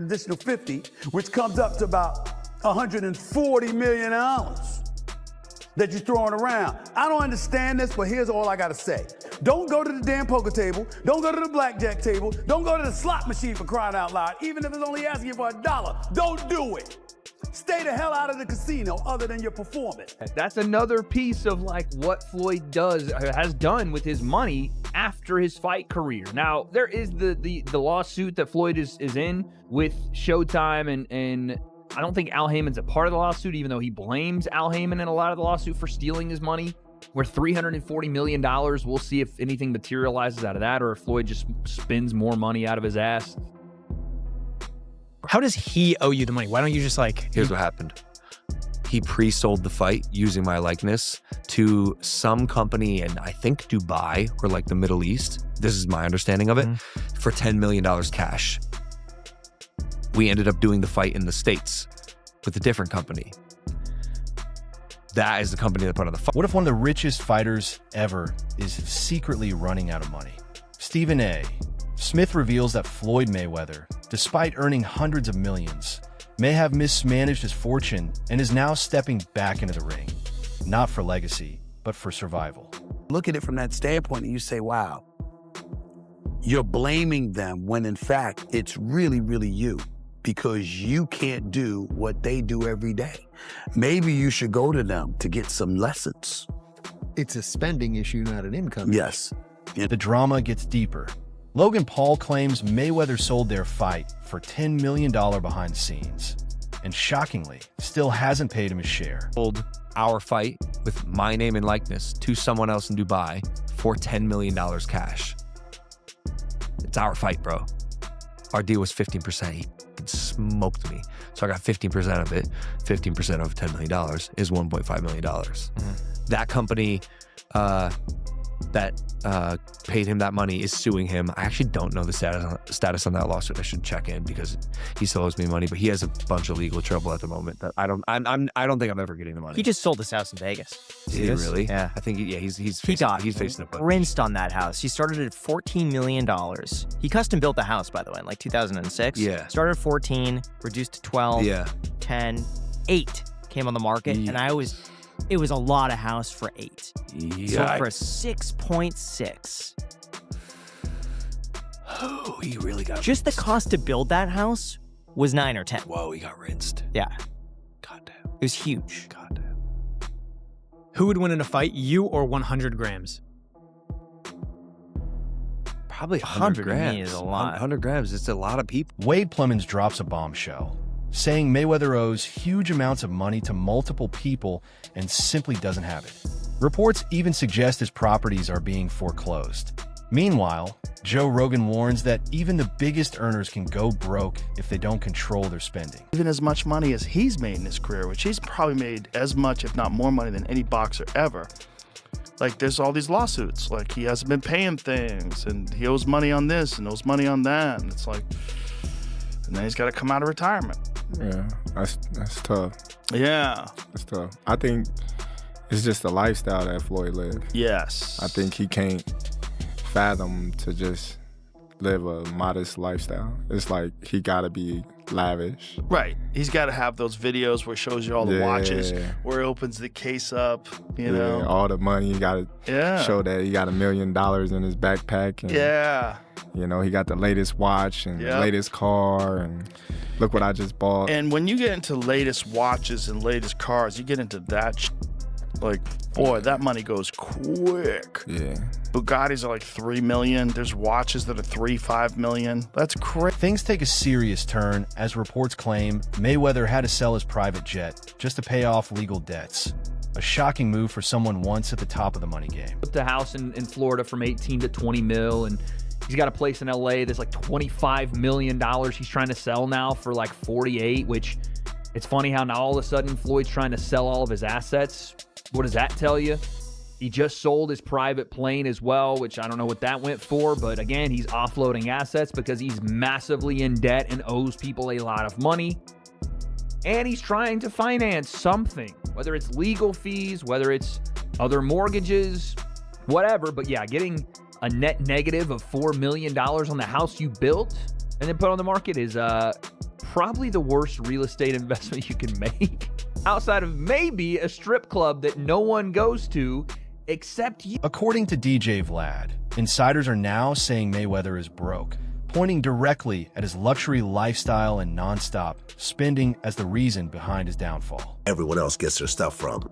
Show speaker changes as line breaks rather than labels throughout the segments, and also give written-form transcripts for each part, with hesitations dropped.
additional 50, which comes up to about $140 million that you're throwing around. I don't understand this, but here's all I gotta say. Don't go to the damn poker table. Don't go to the blackjack table. Don't go to the slot machine, for crying out loud, even if it's only asking you for $1. Don't do it. Stay the hell out of the casino other than your performance.
That's another piece of like what Floyd has done with his money after his fight career. Now, there is the lawsuit that Floyd is in with Showtime, and I don't think Al Heyman's a part of the lawsuit, even though he blames Al Heyman in a lot of the lawsuit for stealing his money. We're $340 million. We'll see if anything materializes out of that or if Floyd just spends more money out of his ass.
How does he owe you the money? Why don't you just like...
Here's what happened. He pre-sold the fight using my likeness to some company in, I think, Dubai or like the Middle East. This is my understanding of it, for $10 million cash. We ended up doing the fight in the States with a different company. That is the company that put on the fight.
What if one of the richest fighters ever is secretly running out of money? Stephen A. Smith reveals that Floyd Mayweather, despite earning hundreds of millions, may have mismanaged his fortune and is now stepping back into the ring, not for legacy, but for survival.
Look at it from that standpoint and you say, wow, you're blaming them when in fact it's really, really you, because you can't do what they do every day. Maybe you should go to them to get some lessons.
It's a spending issue, not an income.
Yes.
The drama gets deeper. Logan Paul claims Mayweather sold their fight for $10 million behind the scenes, and shockingly, still hasn't paid him his share.
Sold our fight with my name and likeness to someone else in Dubai for $10 million cash. It's our fight, bro. Our deal was 15%. He smoked me. So I got 15% of it. 15% of $10 million is $1.5 million. That company that paid him that money is suing him. I actually don't know the status on that lawsuit. I should check in because he still owes me money, but he has a bunch of legal trouble at the moment that I don't think I'm ever getting the money.
He just sold his house in Vegas.
Did he really?
Yeah.
I think he's facing a
rinsed on that house. He started at $14 million. He custom built the house, by the way, in like 2006.
Yeah.
Started at 14, reduced to 12, 10, 8 came on the market, and it was a lot of house for 8. So for 6.6.
Oh, he really got
Just
rinsed.
the cost to build that house was 9 or 10.
Whoa, he got rinsed.
Yeah.
Goddamn.
It was huge.
Goddamn.
Who would win in a fight, you or 100 grams?
Probably
100
100
to me
grams.
is a lot.
100 grams. It's a lot of people.
Wade Plemons drops a bombshell, saying Mayweather owes huge amounts of money to multiple people and simply doesn't have it. Reports even suggest his properties are being foreclosed. Meanwhile, Joe Rogan warns that even the biggest earners can go broke if they don't control their spending.
Even as much money as he's made in his career, which he's probably made as much, if not more money than any boxer ever. Like, there's all these lawsuits. Like, he hasn't been paying things, and he owes money on this and owes money on that. And it's like, and then he's got to come out of retirement.
Yeah, that's tough.
Yeah.
That's tough. I think it's just the lifestyle that Floyd lived.
Yes.
I think he can't fathom to just live a modest lifestyle. It's like he gotta be lavish.
Right. He's got to have those videos where he shows you all the watches, where he opens the case up, you know.
All the money. You gotta show that he got $1 million in his backpack. And, you know, he got the latest watch and the latest car, and look what I just bought.
And when you get into latest watches and latest cars, you get into that like, boy, that money goes quick.
Yeah.
Bugattis are like $3 million. There's watches that are $3-5 million. That's crazy.
Things take a serious turn as reports claim Mayweather had to sell his private jet just to pay off legal debts. A shocking move for someone once at the top of the money game.
The house in Florida from 18 to 20 mil, and he's got a place in LA that's like $25 million he's trying to sell now for like 48, which it's funny how now all of a sudden Floyd's trying to sell all of his assets. What does that tell you? He just sold his private plane as well, which I don't know what that went for, but again, he's offloading assets because he's massively in debt and owes people a lot of money. And he's trying to finance something, whether it's legal fees, whether it's other mortgages, whatever. But yeah, getting a net negative of $4 million on the house you built and then put on the market is probably the worst real estate investment you can make, outside of maybe a strip club that no one goes to except you.
According to DJ Vlad, insiders are now saying Mayweather is broke, pointing directly at his luxury lifestyle and nonstop spending as the reason behind his downfall.
Everyone else gets their stuff from.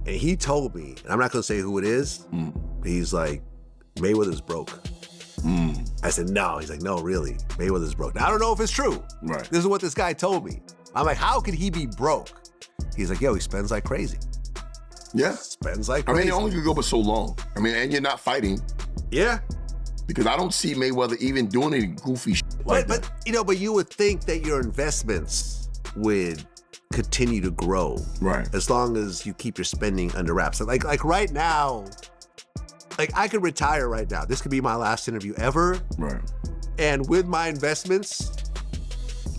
And he told me, and I'm not going to say who it is, he's like, Mayweather's broke. I said, no. He's like, no, really, Mayweather's broke. Now, I don't know if it's true.
Right.
This is what this guy told me. I'm like, how could he be broke? He's like, yo, he spends like crazy.
Yeah.
Spends like crazy.
I mean, it only could go but so long. I mean, and you're not fighting.
Yeah.
Because I don't see Mayweather even doing any goofy shit like that.
But you would think that your investments would continue to grow.
Right.
As long as you keep your spending under wraps. So like right now, like I could retire right now. This could be my last interview ever.
Right.
And with my investments,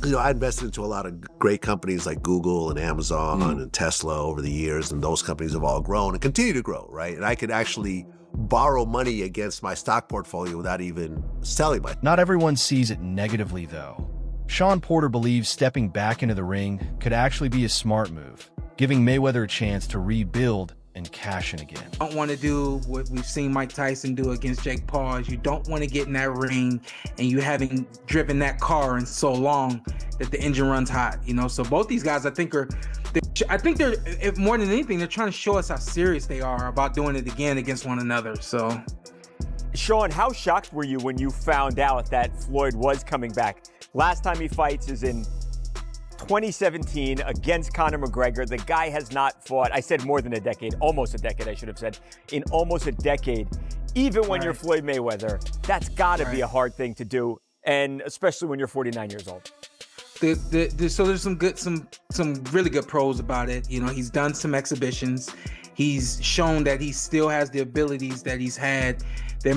I invested into a lot of great companies like Google and Amazon and Tesla over the years, and those companies have all grown and continue to grow, right? And I could actually borrow money against my stock portfolio without even selling my.
Not everyone sees it negatively, though. Sean Porter believes stepping back into the ring could actually be a smart move, giving Mayweather a chance to rebuild and cash in again.
Don't want to do what we've seen Mike Tyson do against Jake Paul. You don't want to get in that ring and you haven't driven that car in so long that the engine runs hot, So both these guys, I think they're, if more than anything, they're trying to show us how serious they are about doing it again against one another, so.
Sean, how shocked were you when you found out that Floyd was coming back? Last time he fights is in 2017 against Conor McGregor. The guy has not fought, I said more than a decade, almost a decade, I should have said, in almost a decade. Even when you're Floyd Mayweather, that's got to be a hard thing to do, and especially when you're 49 years old.
So there's some really good pros about it. He's done some exhibitions. He's shown that he still has the abilities that he's had. They're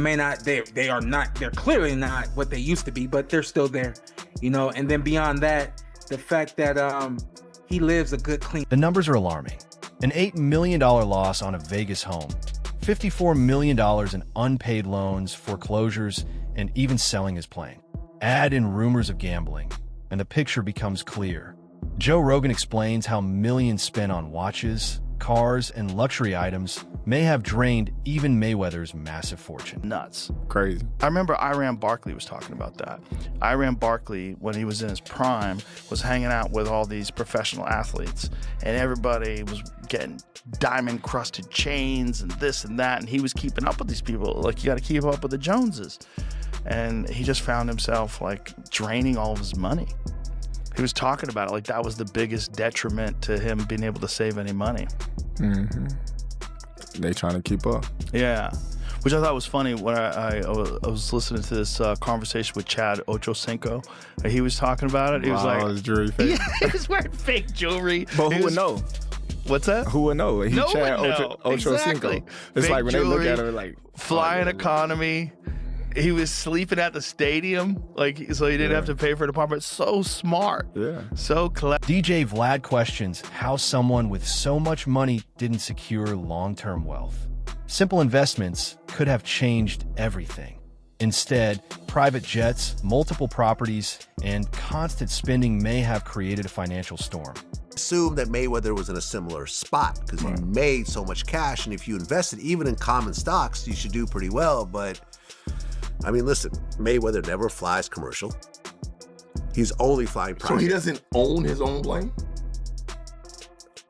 clearly not what they used to be, but they're still there, and then beyond that, the fact that he lives a good, clean.
The numbers are alarming. An $8 million loss on a Vegas home, $54 million in unpaid loans, foreclosures, and even selling his plane. Add in rumors of gambling, and the picture becomes clear. Joe Rogan explains how millions spent on watches, cars, and luxury items may have drained even Mayweather's massive fortune.
Nuts.
Crazy.
I remember Iran Barkley was talking about that. Iran Barkley, when he was in his prime, was hanging out with all these professional athletes, and everybody was getting diamond-crusted chains and this and that, and he was keeping up with these people. Like, you got to keep up with the Joneses. And he just found himself, draining all of his money. He was talking about it like that was the biggest detriment to him being able to save any money.
They trying to keep up.
Yeah, which I thought was funny when I was listening to this conversation with Chad Ochocinco. He was talking about it. He was like,
his jewelry fake.
Yeah, he was wearing fake jewelry.
But who would know?
What's that?
Who would know?
No one know.
Ochocinco.
Exactly.
It's
fake
like when
jewelry,
they look at him,
flying economy. He was sleeping at the stadium, so he didn't have to pay for an apartment. So smart.
Yeah.
So clever.
DJ Vlad questions how someone with so much money didn't secure long-term wealth. Simple investments could have changed everything. Instead, private jets, multiple properties, and constant spending may have created a financial storm.
Assume that Mayweather was in a similar spot because he made so much cash, and if you invested even in common stocks, you should do pretty well, but I mean, listen, Mayweather never flies commercial. He's only flying private.
So he doesn't own his own plane?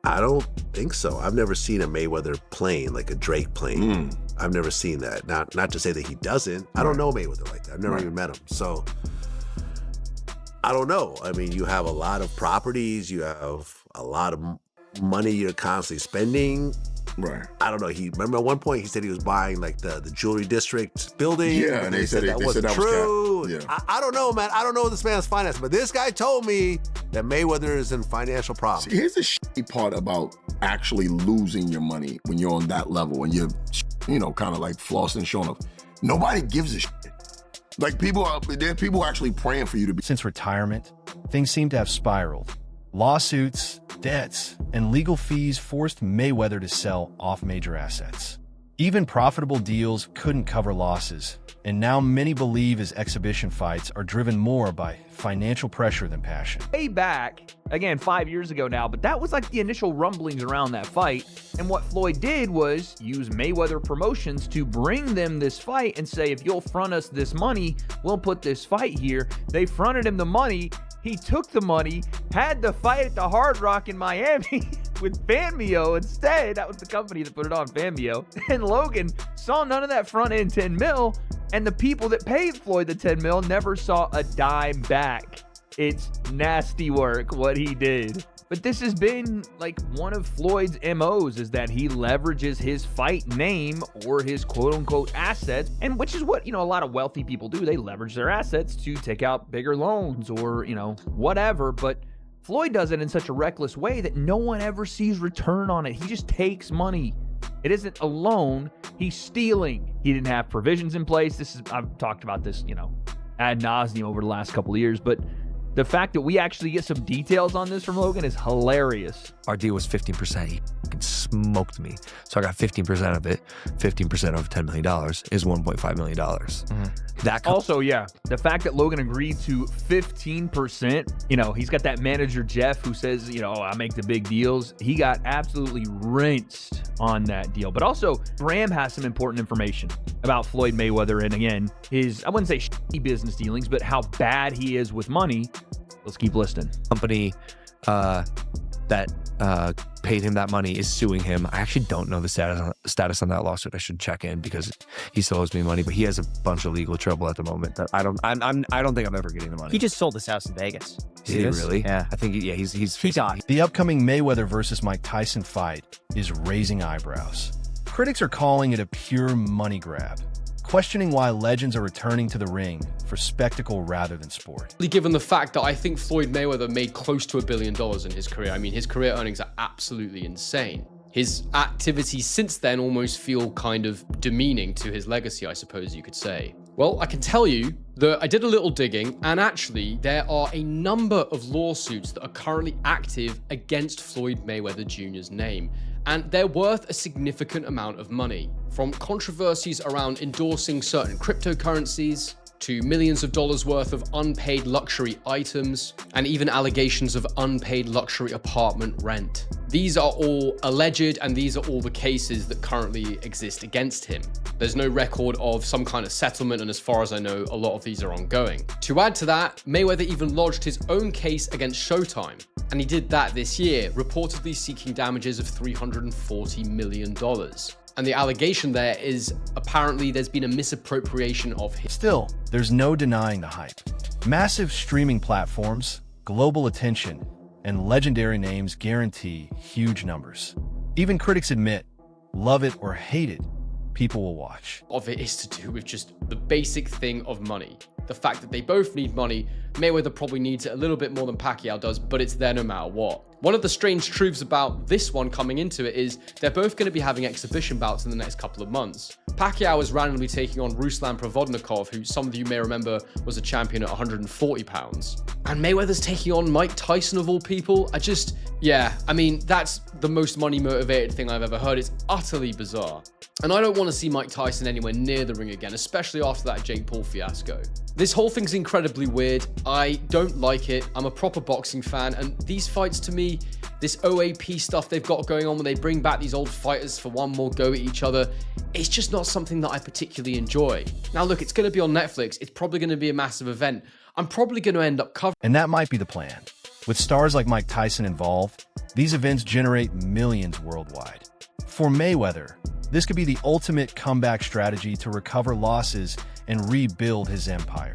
I don't think so. I've never seen a Mayweather plane, like a Drake plane. I've never seen that. Not to say that he doesn't. I don't know Mayweather like that. I've never even met him. So I don't know. I mean, you have a lot of properties. You have a lot of money you're constantly spending.
Right.
I don't know. Remember at one point he said he was buying the jewelry district building.
Yeah, and they said that wasn't
true.
Was
I don't know, man. I don't know this man's finance, but this guy told me that Mayweather is in financial problems.
See, here's the shitty part about actually losing your money when you're on that level and you're, kind of like flossing, showing off. Nobody gives a shit. There are people actually praying for you to be.
Since retirement, things seem to have spiraled. Lawsuits, debts, and legal fees forced Mayweather to sell off major assets. Even profitable deals couldn't cover losses, and now many believe his exhibition fights are driven more by financial pressure than passion.
Way back, again, 5 years ago now, but that was like the initial rumblings around that fight. And what Floyd did was use Mayweather Promotions to bring them this fight and say, if you'll front us this money, we'll put this fight here. They fronted him the money. He took the money, had the fight at the Hard Rock in Miami with Fanmio instead. That was the company that put it on, Fanmio. And Logan saw none of that front end 10 mil, and the people that paid Floyd the 10 mil never saw a dime back. It's nasty work what he did. But this has been like one of Floyd's MOs, is that he leverages his fight name or his quote unquote assets, and which is what, a lot of wealthy people do. They leverage their assets to take out bigger loans or, whatever. But Floyd does it in such a reckless way that no one ever sees return on it. He just takes money. It isn't a loan. He's stealing. He didn't have provisions in place. I've talked about this, ad nauseum over the last couple of years, but the fact that we actually get some details on this from Logan is hilarious.
Our deal was 15%. He fucking smoked me. So I got 15% of it. 15% of $10 million is $1.5 million. That
also, the fact that Logan agreed to 15%, he's got that manager, Jeff, who says, I make the big deals. He got absolutely rinsed on that deal. But also, Graham has some important information about Floyd Mayweather and, again, his, I wouldn't say shitty business dealings, but how bad he is with money. Let's keep listening.
Company that paid him that money is suing him. I actually don't know the status on that lawsuit. I should check in because he still owes me money, but he has a bunch of legal trouble at the moment that I don't think I'm ever getting the money.
He just sold his house in Vegas.
Did he really?
Yeah.
I think he's
on.
The upcoming Mayweather versus Mike Tyson fight is raising eyebrows. Critics are calling it a pure money grab, questioning why legends are returning to the ring for spectacle rather than sport.
Given the fact that I think Floyd Mayweather made close to $1 billion in his career, I mean, his career earnings are absolutely insane. His activities since then almost feel kind of demeaning to his legacy, I suppose you could say. Well, I can tell you that I did a little digging, and actually there are a number of lawsuits that are currently active against Floyd Mayweather Jr.'s name, and they're worth a significant amount of money. From controversies around endorsing certain cryptocurrencies, to millions of dollars worth of unpaid luxury items, and even allegations of unpaid luxury apartment rent. These are all alleged, and these are all the cases that currently exist against him. There's no record of some kind of settlement, and as far as I know, a lot of these are ongoing. To add to that, Mayweather even lodged his own case against Showtime, and he did that this year, reportedly seeking damages of $340 million. And the allegation there is apparently there's been a misappropriation of his.
Still, there's no denying the hype. Massive streaming platforms, global attention, and legendary names guarantee huge numbers. Even critics admit, love it or hate it, people will watch.
Of it is to do with just the basic thing of money. The fact that they both need money. Mayweather probably needs it a little bit more than Pacquiao does, but it's there no matter what. One of the strange truths about this one coming into it is they're both going to be having exhibition bouts in the next couple of months. Pacquiao is randomly taking on Ruslan Provodnikov, who some of you may remember was a champion at 140 pounds. And Mayweather's taking on Mike Tyson of all people. I mean, that's the most money motivated thing I've ever heard. It's utterly bizarre. And I don't want to see Mike Tyson anywhere near the ring again, especially after that Jake Paul fiasco. This whole thing's incredibly weird. I don't like it. I'm a proper boxing fan, and these fights to me, this OAP stuff they've got going on when they bring back these old fighters for one more go at each other, it's just not something that I particularly enjoy. Now look, it's going to be on Netflix. It's probably going to be a massive event. I'm probably going to end up covering.
And that might be the plan. With stars like Mike Tyson involved, these events generate millions worldwide. For Mayweather, this could be the ultimate comeback strategy to recover losses and rebuild his empire.